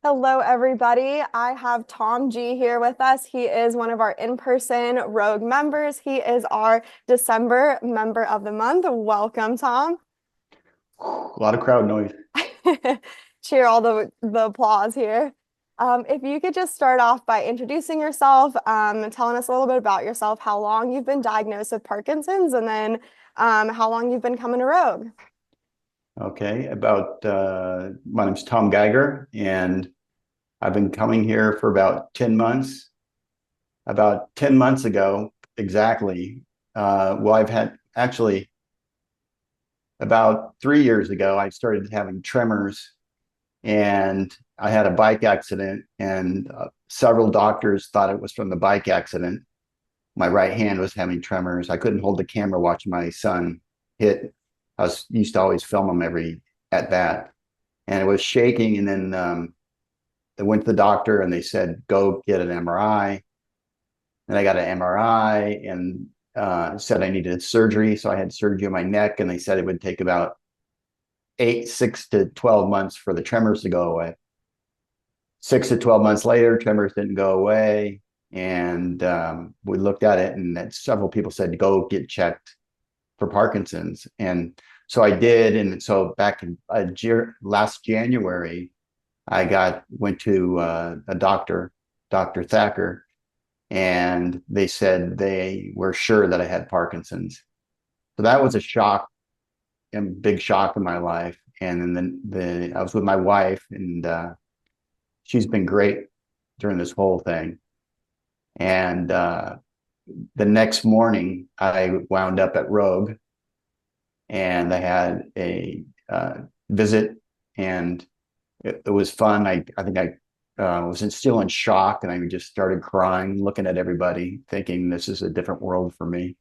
Hello, everybody. I have Tom G here with us. He is one of our in-person Rogue members. He is our December member of the month. Welcome, Tom. A lot of crowd noise. Cheer all the applause here. If you could just start off by introducing yourself, telling us a little bit about yourself, how long you've been diagnosed with Parkinson's, and then how long you've been coming to Rogue. Okay, my name's Tom Geiger, and I've been coming here for about 10 months. About 10 months ago, exactly. I've had actually about 3 years ago, I started having tremors, and I had a bike accident, and several doctors thought it was from the bike accident. My right hand was having tremors. I couldn't hold the camera watching my son hit. I was used to always film him every at bat, and it was shaking. And then I went to the doctor, and they said go get an MRI. And I got an MRI, and said I needed surgery. So I had surgery on my neck, and they said it would take about 6 to 12 months for the tremors to go away. 6 to 12 months later, tremors didn't go away. And we looked at it, and several people said, go get checked for Parkinson's. And so I did. And so back in last January, went to a doctor, Dr. Thacker, and they said they were sure that I had Parkinson's. So that was a shock, a big shock in my life. And then I was with my wife, and she's been great during this whole thing. And the next morning, I wound up at Rogue, and I had a visit, and it was fun. I think I was still in shock, and I just started crying, looking at everybody, thinking this is a different world for me,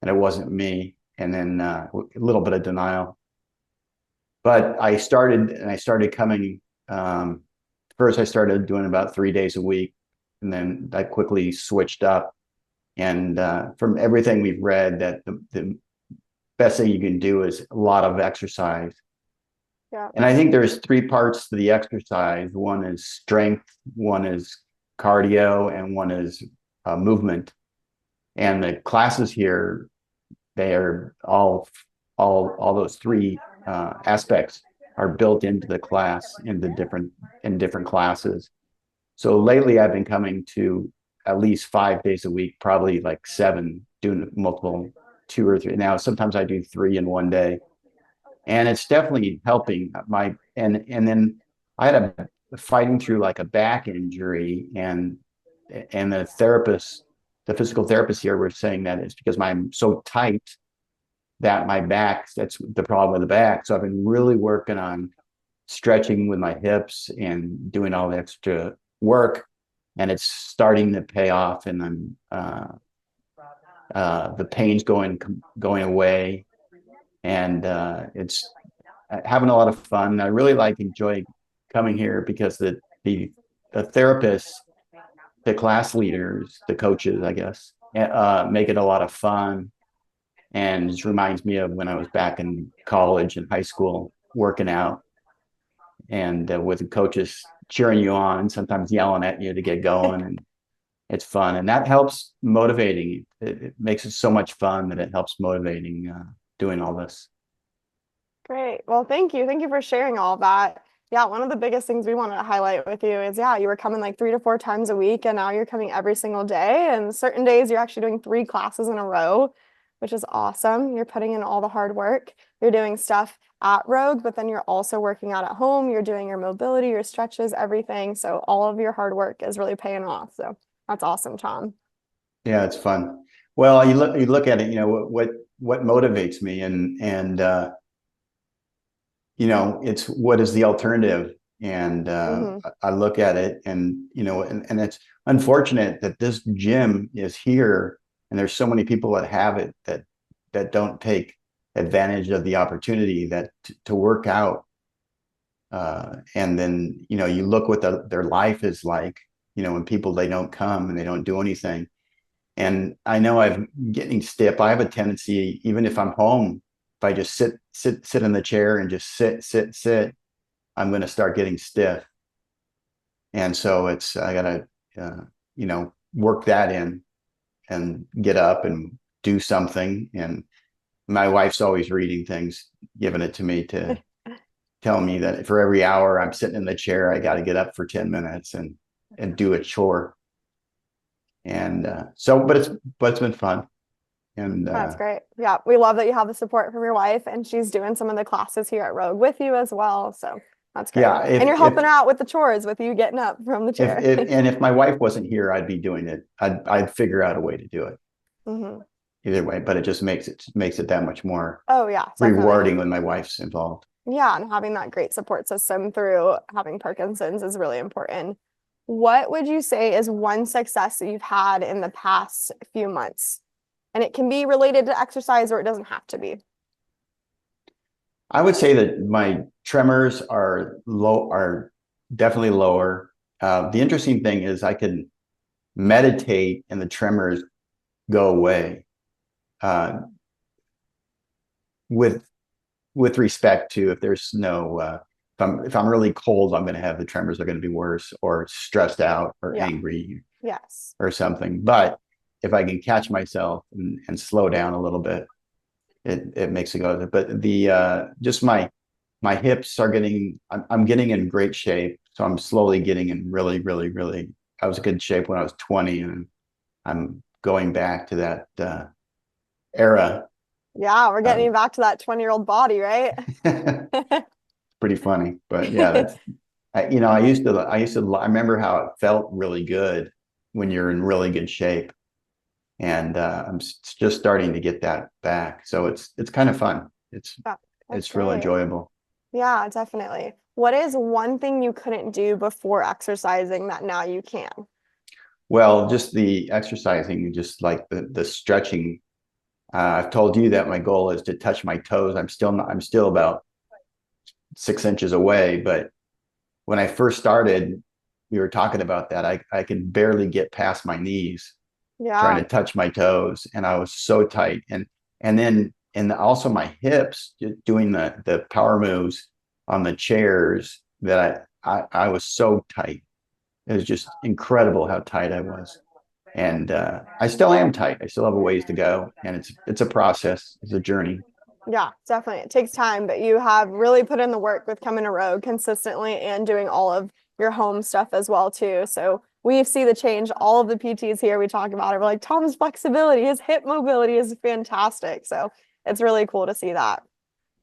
and it wasn't me. And then a little bit of denial. But I started coming. First, I started doing about 3 days a week, and then I quickly switched up. And from everything we've read, that the best thing you can do is a lot of exercise. Yeah. And I think there's three parts to the exercise. One is strength, one is cardio, and one is movement. And the classes here, they are all those three aspects are built into the class in different classes. So lately, I've been coming to at least 5 days a week, probably like seven, doing multiple, two or three. Now, sometimes I do three in one day, and it's definitely helping and then I had a fighting through like a back injury, and the physical therapist here were saying that it's because I'm so tight that my back, that's the problem with the back. So I've been really working on stretching with my hips and doing all the extra work, and it's starting to pay off. And I'm the pain's going away, and it's having a lot of fun. I really enjoy coming here because the therapists, the class leaders, the coaches, I guess, make it a lot of fun, and it reminds me of when I was back in college and high school working out, and with the coaches cheering you on, sometimes yelling at you to get going, and it's fun, and that helps motivating. It makes it so much fun that it helps motivating doing all this. Great. Well, thank you. Thank you for sharing all of that. Yeah, one of the biggest things we wanted to highlight with you is, yeah, you were coming like 3 to 4 times a week, and now you're coming every single day. And certain days you're actually doing 3 classes in a row, which is awesome. You're putting in all the hard work. You're doing stuff at Rogue, but then you're also working out at home. You're doing your mobility, your stretches, everything. So all of your hard work is really paying off. So that's awesome, Tom. Yeah, it's fun. Well, you look at it, what motivates me, and it's what is the alternative. And Hmm. I look at it, and it's unfortunate that this gym is here, and there's so many people that have it that don't take advantage of the opportunity to work out. And then you look what their life is like, when people, they don't come and they don't do anything. And I know I'm getting stiff. I have a tendency, even if I'm home, if I just sit in the chair and just sit, I'm going to start getting stiff. And so I gotta, work that in and get up and do something. And my wife's always reading things, giving it to me to tell me that for every hour I'm sitting in the chair, I got to get up for 10 minutes and do a chore. And but it's been fun. And That's great. Yeah, we love that you have the support from your wife and she's doing some of the classes here at Rogue with you as well. So that's great. yeah, And you're helping out with the chores with you getting up from the chair. if my wife wasn't here, I'd be doing it. I'd figure out a way to do it Hmm. either way. But it just makes it that much more Oh, yeah, definitely. rewarding when my wife's involved. Yeah, and having that great support system through having Parkinson's is really important. What would you say is one success that you've had in the past few months? And it can be related to exercise or it doesn't have to be. I would say that my tremors are definitely lower. The interesting thing is I can meditate and the tremors go away. Uh, with respect to if there's no if I'm really cold, I'm going to have the tremors are going to be worse, or stressed out or Yeah. angry Yes. or something. But if I can catch myself and slow down a little bit, it makes it go. But the just my hips are I'm getting in great shape. So I'm slowly getting in really, really, really. I was in good shape when I was 20, and I'm going back to that era. Yeah, we're getting Um, back to that 20-year-old body, right? pretty funny, but yeah, I remember how it felt really good when you're in really good shape, and I'm just starting to get that back. So it's kind of fun. Yeah, that's It's real great. enjoyable. Yeah, definitely. What is one thing you couldn't do before exercising that now you can? Well, just the exercising, just like the stretching. I've told you that my goal is to touch my toes. I'm still about 6 inches away, but when I first started, we were talking about that. I could barely get past my knees trying Yeah. to touch my toes, and I was so tight. And also my hips doing the power moves on the chairs that I was so tight. It was just incredible how tight I was. And I still am tight. I still have a ways to go, and it's a process. It's a journey. Yeah, definitely. It takes time, but you have really put in the work with coming to Rogue consistently and doing all of your home stuff as well too. So we see the change. All of the PTs here we talk about it. We're like, Tom's flexibility, his hip mobility is fantastic. So it's really cool to see that.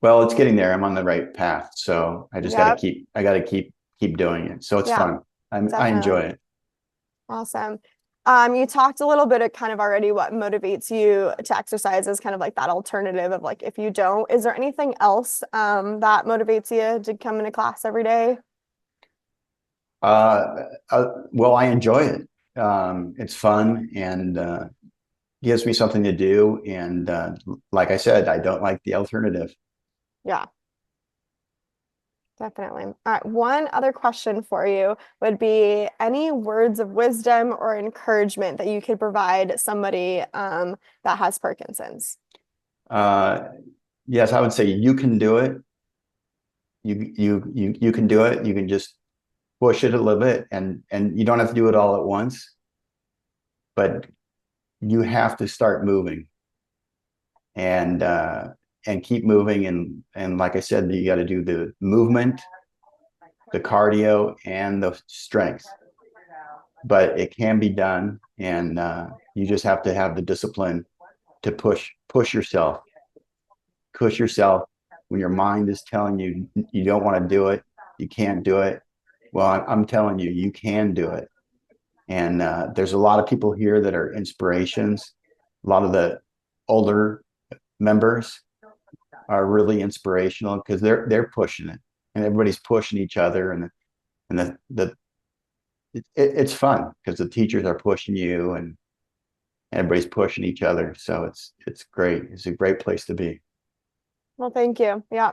Well, it's getting there. I'm on the right path, so Yep. I got to keep doing it. So it's Yeah, fun. I enjoy definitely. it. Awesome. You talked a little bit of kind of already what motivates you to exercise is kind of like that alternative of like if you don't, is there anything else that motivates you to come into class every day? Well, I enjoy it. It's fun and gives me something to do. And like I said, I don't like the alternative. Yeah, definitely. All right, one other question for you would be any words of wisdom or encouragement that you could provide somebody that has Parkinson's? Uh, yes, I would say you can do it. You can do it. You can just push it a little bit, and you don't have to do it all at once, but you have to start moving and keep moving. And like I said, you got to do the movement, the cardio, and the strength. But it can be done, and you just have to have the discipline to push yourself when your mind is telling you you don't want to do it, you can't do it. Well, I'm telling you, you can do it. And there's a lot of people here that are inspirations. A lot of the older members are really inspirational because they're pushing it, and everybody's pushing each other, and it's fun because the teachers are pushing you, and everybody's pushing each other. So it's great. It's a great place to be. Well, thank you. Yeah,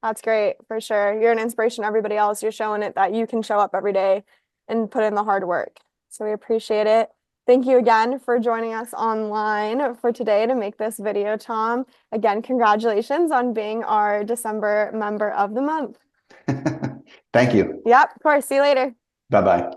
that's great for sure. You're an inspiration to everybody else. You're showing it that you can show up every day and put in the hard work. So we appreciate it. Thank you again for joining us online for today to make this video, Tom. Again, congratulations on being our December member of the month. Thank you. Yep, of course. See you later. Bye bye.